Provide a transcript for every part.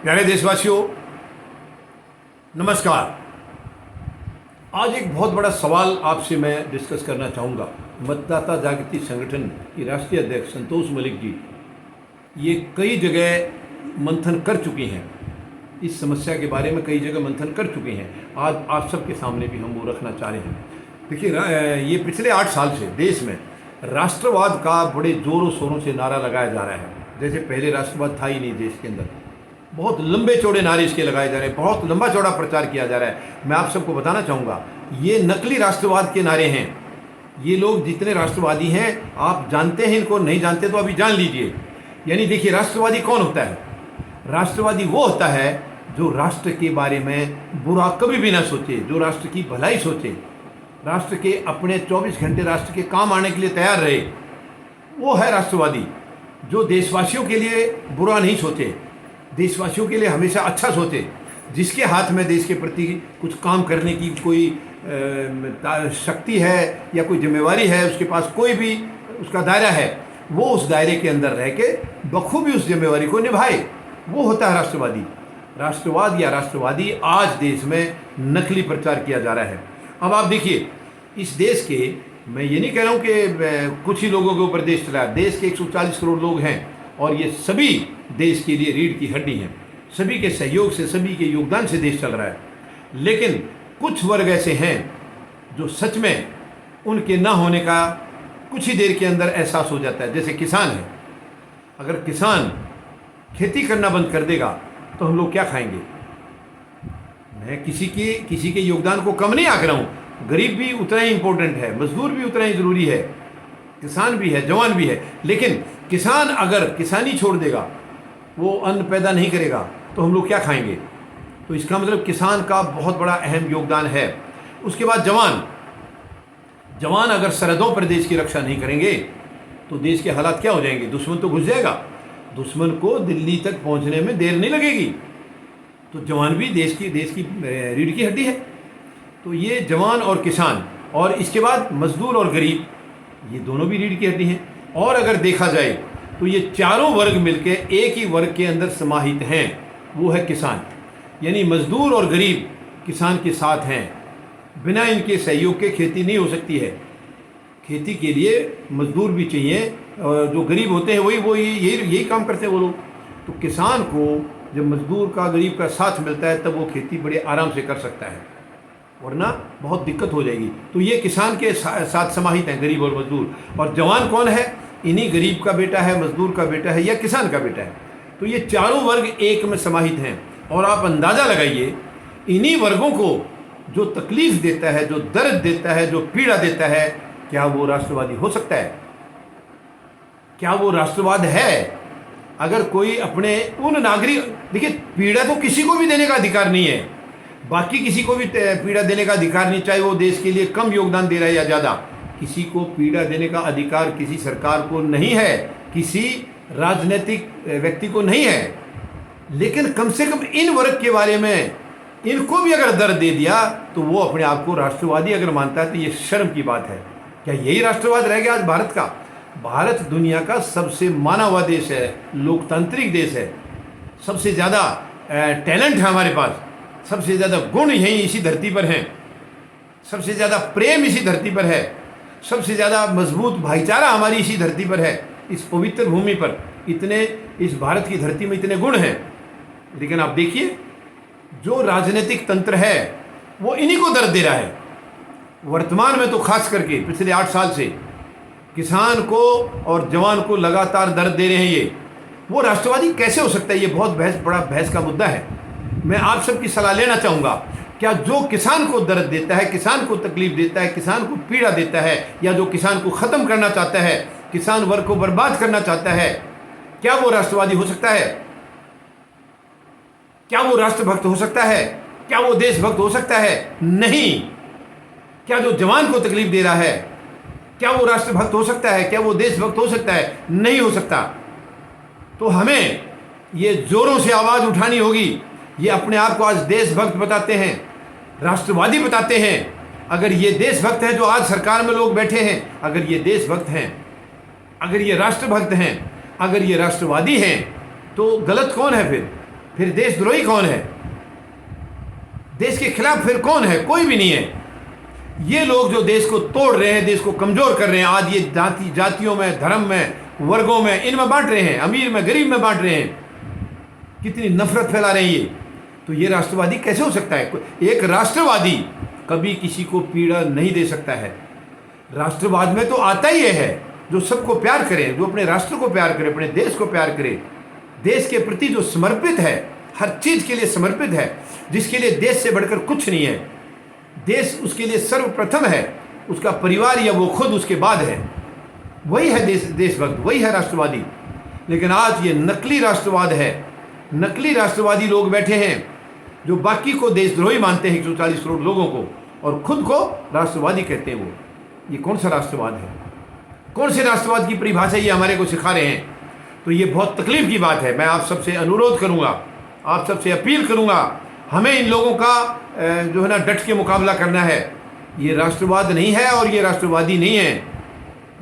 प्यारे देशवासियों, नमस्कार। आज एक बहुत बड़ा सवाल आपसे मैं डिस्कस करना चाहूँगा। मतदाता जागृति संगठन की राष्ट्रीय अध्यक्ष संतोष मलिक जी ये कई जगह मंथन कर चुकी हैं, इस समस्या के बारे में कई जगह मंथन कर चुके हैं। आज आप सबके सामने भी हम वो रखना चाह रहे हैं। देखिए, ये पिछले 8 साल से देश में राष्ट्रवाद का बड़े ज़ोरों शोरों से नारा लगाया जा रहा है। जैसे पहले राष्ट्रवाद था ही नहीं देश के अंदर, बहुत लंबे चौड़े नारे इसके लगाए जा रहे हैं, बहुत लंबा चौड़ा प्रचार किया जा रहा है। मैं आप सबको बताना चाहूँगा, ये नकली राष्ट्रवाद के नारे हैं। ये लोग जितने राष्ट्रवादी हैं, आप जानते हैं इनको, नहीं जानते तो अभी जान लीजिए। यानी देखिए, राष्ट्रवादी कौन होता है? राष्ट्रवादी वो होता है जो राष्ट्र के बारे में बुरा कभी भी ना सोचे, जो राष्ट्र की भलाई सोचे, राष्ट्र के अपने 24 घंटे राष्ट्र के काम आने के लिए तैयार रहे। वो है राष्ट्रवादी, जो देशवासियों के लिए बुरा नहीं सोचे, देशवासियों के लिए हमेशा अच्छा सोचे, जिसके हाथ में देश के प्रति कुछ काम करने की कोई शक्ति है या कोई जिम्मेवारी है, उसके पास कोई भी उसका दायरा है, वो उस दायरे के अंदर रह के बखूबी उस जिम्मेवारी को निभाए। वो होता है राष्ट्रवादी। राष्ट्रवाद या राष्ट्रवादी आज देश में नकली प्रचार किया जा रहा है। अब आप देखिए, इस देश के, मैं ये नहीं कह रहा हूँ कि कुछ ही लोगों के ऊपर देश चला है। देश के 140 करोड़ लोग हैं और ये सभी देश के लिए रीढ़ की हड्डी हैं। सभी के सहयोग से, सभी के योगदान से देश चल रहा है। लेकिन कुछ वर्ग ऐसे हैं जो सच में उनके ना होने का कुछ ही देर के अंदर एहसास हो जाता है। जैसे किसान है, अगर किसान खेती करना बंद कर देगा तो हम लोग क्या खाएंगे? मैं किसी के योगदान को कम नहीं आंक रहा हूँ। गरीब भी उतना ही इम्पोर्टेंट है, मजदूर भी उतना ही ज़रूरी है, किसान भी है, जवान भी है। लेकिन किसान अगर किसानी छोड़ देगा, वो अन्न पैदा नहीं करेगा, तो हम लोग क्या खाएंगे? तो इसका मतलब किसान का बहुत बड़ा अहम योगदान है। उसके बाद जवान अगर सरहदों पर देश की रक्षा नहीं करेंगे तो देश के हालात क्या हो जाएंगे? दुश्मन तो घुस जाएगा, दुश्मन को दिल्ली तक पहुंचने में देर नहीं लगेगी। तो जवान भी देश की रीढ़ की हड्डी है। तो ये जवान और किसान, और इसके बाद मजदूर और गरीब, ये दोनों भी रीढ़ की हड्डी हैं। और अगर देखा जाए तो ये चारों वर्ग मिलके एक ही वर्ग के अंदर समाहित हैं, वो है किसान। यानी मजदूर और गरीब किसान के साथ हैं। बिना इनके सहयोग के खेती नहीं हो सकती है। खेती के लिए मजदूर भी चाहिए, और जो गरीब होते हैं वो यही काम करते हैं वो लोग। तो किसान को जब मजदूर का, गरीब का साथ मिलता है, तब वो खेती बड़े आराम से कर सकता है, वरना बहुत दिक्कत हो जाएगी। तो ये किसान के साथ समाहित हैं, गरीब और मजदूर। और जवान कौन है? इन्हीं गरीब का बेटा है, मजदूर का बेटा है या किसान का बेटा है। तो ये चारों वर्ग एक में समाहित हैं। और आप अंदाज़ा लगाइए, इन्हीं वर्गों को जो तकलीफ देता है, जो दर्द देता है, जो पीड़ा देता है, क्या वो राष्ट्रवादी हो सकता है? क्या वो राष्ट्रवाद है? अगर कोई अपने उन नागरिक, देखिए, पीड़ा तो किसी को भी देने का अधिकार नहीं है, बाकी किसी को भी पीड़ा देने का अधिकार नहीं, चाहे वो देश के लिए कम योगदान दे रहा है या ज़्यादा। किसी को पीड़ा देने का अधिकार किसी सरकार को नहीं है, किसी राजनीतिक व्यक्ति को नहीं है। लेकिन कम से कम इन वर्ग के बारे में इनको भी अगर दर्द दे दिया तो वो अपने आप को राष्ट्रवादी अगर मानता है, तो ये शर्म की बात है। क्या यही राष्ट्रवाद रह गया आज भारत का? भारत दुनिया का सबसे माना हुआ देश है, लोकतांत्रिक देश है, सबसे ज़्यादा टैलेंट है हमारे पास, सबसे ज़्यादा गुण यहीं इसी धरती पर हैं, सबसे ज़्यादा प्रेम इसी धरती पर है, सबसे ज़्यादा मजबूत भाईचारा हमारी इसी धरती पर है। इस पवित्र भूमि पर इतने, इस भारत की धरती में इतने गुण हैं। लेकिन आप देखिए, जो राजनीतिक तंत्र है वो इन्हीं को दर्द दे रहा है। वर्तमान में तो खास करके पिछले 8 साल से किसान को और जवान को लगातार दर्द दे रहे हैं। ये वो राष्ट्रवादी कैसे हो सकता है? ये बहुत बड़ा बहस का मुद्दा है। मैं आप सबकी सलाह लेना चाहूँगा, क्या जो किसान को दर्द देता है, किसान को तकलीफ देता है, किसान को पीड़ा देता है, या जो किसान को ख़त्म करना चाहता है, किसान वर्ग को बर्बाद करना चाहता है, क्या वो राष्ट्रवादी हो सकता है? क्या वो राष्ट्रभक्त हो सकता है? क्या वो देशभक्त हो सकता है? नहीं। क्या जो जवान को तकलीफ दे रहा है, क्या वो राष्ट्रभक्त हो सकता है? क्या वो देशभक्त हो सकता है? नहीं हो सकता। तो हमें ये जोरों से आवाज़ उठानी होगी। ये अपने आप को आज देशभक्त बताते हैं, राष्ट्रवादी बताते हैं। अगर ये देशभक्त हैं जो आज सरकार में लोग बैठे हैं, अगर ये देशभक्त हैं, अगर ये राष्ट्रभक्त हैं, अगर ये राष्ट्रवादी हैं, तो गलत कौन है फिर? फिर देशद्रोही कौन है? देश के खिलाफ फिर कौन है? कोई भी नहीं है। ये लोग जो देश को तोड़ रहे हैं, देश को कमज़ोर कर रहे हैं, आज ये जातियों में, धर्म में, वर्गों में, इनमें बांट रहे हैं, अमीर में, गरीब में बांट रहे हैं, कितनी नफरत फैला रहे हैं ये। तो ये राष्ट्रवादी कैसे हो सकता है? एक राष्ट्रवादी कभी किसी को पीड़ा नहीं दे सकता है। राष्ट्रवाद में तो आता ही है जो सबको प्यार करे, जो अपने राष्ट्र को प्यार करे, अपने देश को प्यार करे, देश के प्रति जो समर्पित है, हर चीज़ के लिए समर्पित है, जिसके लिए देश से बढ़कर कुछ नहीं है। देश उसके लिए सर्वप्रथम है, उसका परिवार या वो खुद उसके बाद है। वही है देशभक्त, वही है राष्ट्रवादी। लेकिन आज ये नकली राष्ट्रवाद है। नकली राष्ट्रवादी लोग बैठे हैं जो बाकी को देशद्रोही मानते हैं, 140 करोड़ लोगों को, और खुद को राष्ट्रवादी कहते हैं। ये कौन सा राष्ट्रवाद है? कौन से राष्ट्रवाद की परिभाषा ये हमारे को सिखा रहे हैं? तो ये बहुत तकलीफ की बात है। मैं आप सबसे अनुरोध करूँगा, आप सबसे अपील करूँगा, हमें इन लोगों का जो है ना डट के मुकाबला करना है। ये राष्ट्रवाद नहीं है और ये राष्ट्रवादी नहीं है।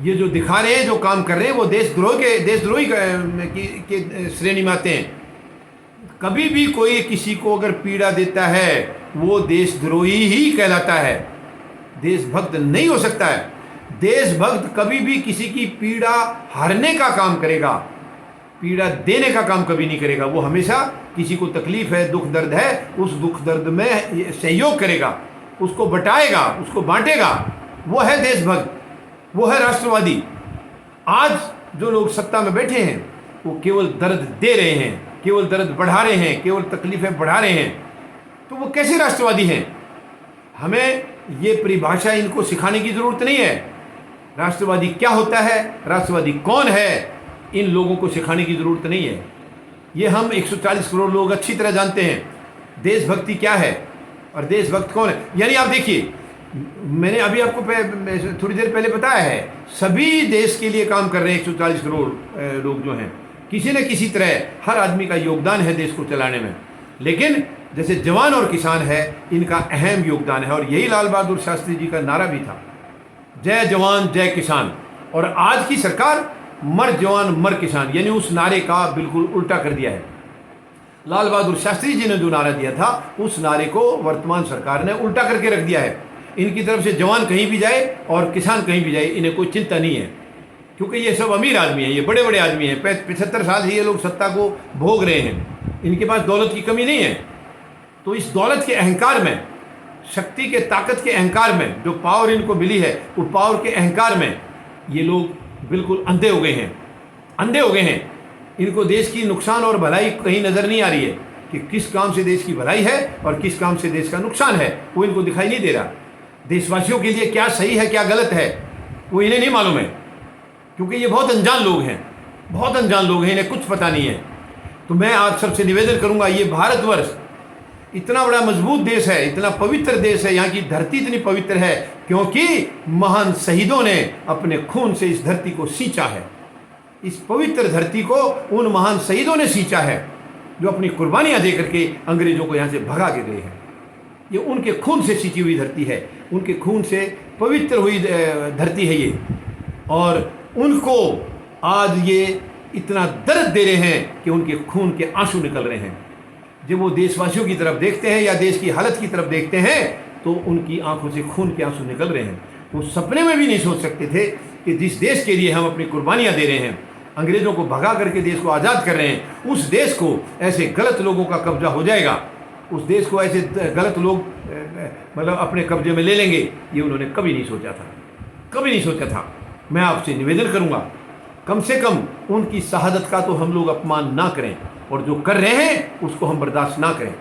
ये जो दिखा रहे हैं, जो काम कर रहे हैं, वो देशद्रोही के श्रेणी में आते हैं। कभी भी कोई किसी को अगर पीड़ा देता है वो देशद्रोही ही कहलाता है, देशभक्त नहीं हो सकता है। देशभक्त कभी भी किसी की पीड़ा हरने का काम करेगा, पीड़ा देने का काम कभी नहीं करेगा। वो हमेशा किसी को तकलीफ है, दुख दर्द है, उस दुख दर्द में सहयोग करेगा, उसको बटाएगा, उसको बांटेगा। वो है देशभक्त, वो है राष्ट्रवादी। आज जो लोग सत्ता में बैठे हैं वो केवल दर्द दे रहे हैं, केवल दर्द बढ़ा रहे हैं, केवल तकलीफें बढ़ा रहे हैं। तो वो कैसे राष्ट्रवादी हैं? हमें ये परिभाषा इनको सिखाने की ज़रूरत नहीं है। राष्ट्रवादी क्या होता है, राष्ट्रवादी कौन है, इन लोगों को सिखाने की ज़रूरत नहीं है। ये हम 140 करोड़ लोग अच्छी तरह जानते हैं देशभक्ति क्या है और देशभक्त कौन है। यानी आप देखिए, मैंने अभी आपको थोड़ी देर पहले बताया है, सभी देश के लिए काम कर रहे हैं 140 करोड़ लोग जो हैं। किसी न किसी तरह हर आदमी का योगदान है देश को चलाने में। लेकिन जैसे जवान और किसान है, इनका अहम योगदान है। और यही लाल बहादुर शास्त्री जी का नारा भी था, जय जवान जय किसान। और आज की सरकार मर जवान मर किसान, यानी उस नारे का बिल्कुल उल्टा कर दिया है। लाल बहादुर शास्त्री जी ने जो नारा दिया था, उस नारे को वर्तमान सरकार ने उल्टा करके रख दिया है। इनकी तरफ से जवान कहीं भी जाए और किसान कहीं भी जाए, इन्हें कोई चिंता नहीं है, क्योंकि ये सब अमीर आदमी हैं, ये बड़े बड़े आदमी हैं। 75 साल से ये लोग सत्ता को भोग रहे हैं, इनके पास दौलत की कमी नहीं है। तो इस दौलत के अहंकार में, शक्ति के ताकत के अहंकार में, जो पावर इनको मिली है, वो पावर के अहंकार में ये लोग बिल्कुल अंधे हो गए हैं, अंधे हो गए हैं। इनको देश की नुकसान और भलाई कहीं नज़र नहीं आ रही है कि किस काम से देश की भलाई है और किस काम से देश का नुकसान है, वो इनको दिखाई नहीं दे रहा। देशवासियों के लिए क्या सही है क्या गलत है वो इन्हें नहीं मालूम है, क्योंकि ये बहुत अनजान लोग हैं, बहुत अनजान लोग हैं, इन्हें कुछ पता नहीं है। तो मैं आप सबसे निवेदन करूंगा, ये भारतवर्ष इतना बड़ा मजबूत देश है, इतना पवित्र देश है, यहाँ की धरती इतनी पवित्र है क्योंकि महान शहीदों ने अपने खून से इस धरती को सींचा है। इस पवित्र धरती को उन महान शहीदों ने सींचा है जो अपनी कुर्बानियाँ दे करके अंग्रेजों को यहाँ से भगा के गए हैं। ये उनके खून से सींची हुई धरती है, उनके खून से पवित्र हुई धरती है ये। और उनको आज ये इतना दर्द दे रहे हैं कि उनके खून के आंसू निकल रहे हैं। जब वो देशवासियों की तरफ देखते हैं या देश की हालत की तरफ देखते हैं तो उनकी आंखों से खून के आंसू निकल रहे हैं। वो सपने में भी नहीं सोच सकते थे कि जिस देश के लिए हम अपनी कुर्बानियाँ दे रहे हैं, अंग्रेज़ों को भगा करके देश को आज़ाद कर रहे हैं, उस देश को ऐसे गलत लोगों का कब्जा हो जाएगा, उस देश को ऐसे गलत लोग मतलब अपने कब्जे में ले लेंगे, ये उन्होंने कभी नहीं सोचा था, कभी नहीं सोचा था। मैं आपसे निवेदन करूँगा, कम से कम उनकी शहादत का तो हम लोग अपमान ना करें, और जो कर रहे हैं उसको हम बर्दाश्त ना करें।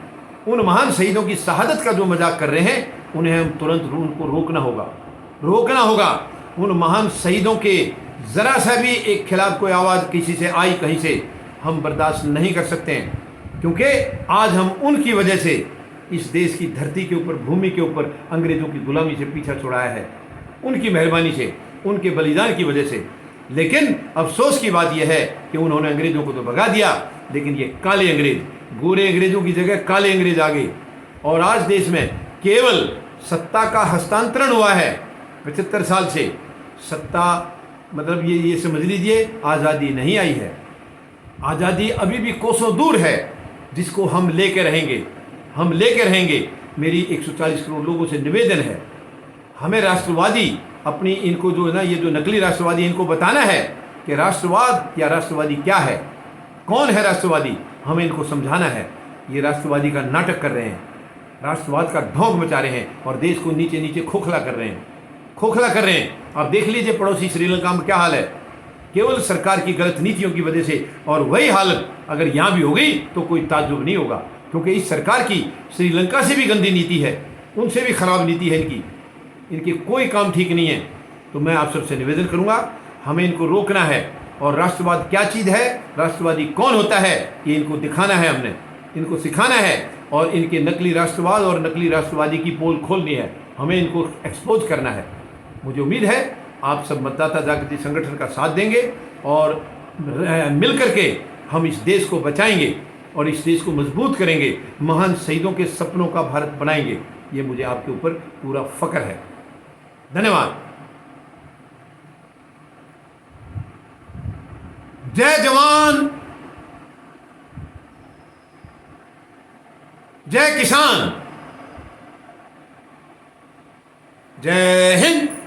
उन महान शहीदों की शहादत का जो मजाक कर रहे हैं, उन्हें हम तुरंत उनको रोकना होगा, रोकना होगा। उन महान शहीदों के ज़रा सा भी एक खिलाफ कोई आवाज़ किसी से आई कहीं से, हम बर्दाश्त नहीं कर सकते हैं, क्योंकि आज हम उनकी वजह से इस देश की धरती के ऊपर, भूमि के ऊपर अंग्रेज़ों की गुलामी से पीछा छुड़ाया है, उनकी मेहरबानी से, उनके बलिदान की वजह से। लेकिन अफसोस की बात यह है कि उन्होंने अंग्रेज़ों को तो भगा दिया, लेकिन ये काले अंग्रेज़, गोरे अंग्रेज़ों की जगह काले अंग्रेज़ आ गए। और आज देश में केवल सत्ता का हस्तांतरण हुआ है 75 साल से। सत्ता मतलब ये समझ लीजिए, आज़ादी नहीं आई है। आज़ादी अभी भी कोसों दूर है। जिसको हम लेके रहेंगे, हम लेके रहेंगे। मेरी 140 करोड़ लोगों से निवेदन है, हमें राष्ट्रवादी अपनी इनको जो है ना, ये जो नकली राष्ट्रवादी, इनको बताना है कि राष्ट्रवाद या राष्ट्रवादी क्या है, कौन है राष्ट्रवादी। हमें इनको समझाना है। ये राष्ट्रवादी का नाटक कर रहे हैं, राष्ट्रवाद का ढोंग मचा रहे हैं और देश को नीचे नीचे खोखला कर रहे हैं, खोखला कर रहे हैं। आप देख लीजिए पड़ोसी श्रीलंका में क्या हाल है, केवल सरकार की गलत नीतियों की वजह से। और वही हालत अगर यहाँ भी हो गई तो कोई ताज्जुब नहीं होगा, क्योंकि इस सरकार की श्रीलंका से भी गंदी नीति है, उनसे भी खराब नीति है इनकी कोई काम ठीक नहीं है। तो मैं आप सबसे निवेदन करूंगा, हमें इनको रोकना है और राष्ट्रवाद क्या चीज़ है, राष्ट्रवादी कौन होता है, ये इनको दिखाना है, हमने इनको सिखाना है और इनके नकली राष्ट्रवाद और नकली राष्ट्रवादी की पोल खोलनी है, हमें इनको एक्सपोज करना है। मुझे उम्मीद है आप सब मतदाता जागृति संगठन का साथ देंगे और मिल करके हम इस देश को बचाएंगे और इस देश को मजबूत करेंगे, महान शहीदों के सपनों का भारत बनाएंगे। ये मुझे आपके ऊपर पूरा फक्र है। धन्यवाद। जय जवान, जय किसान, जय हिंद।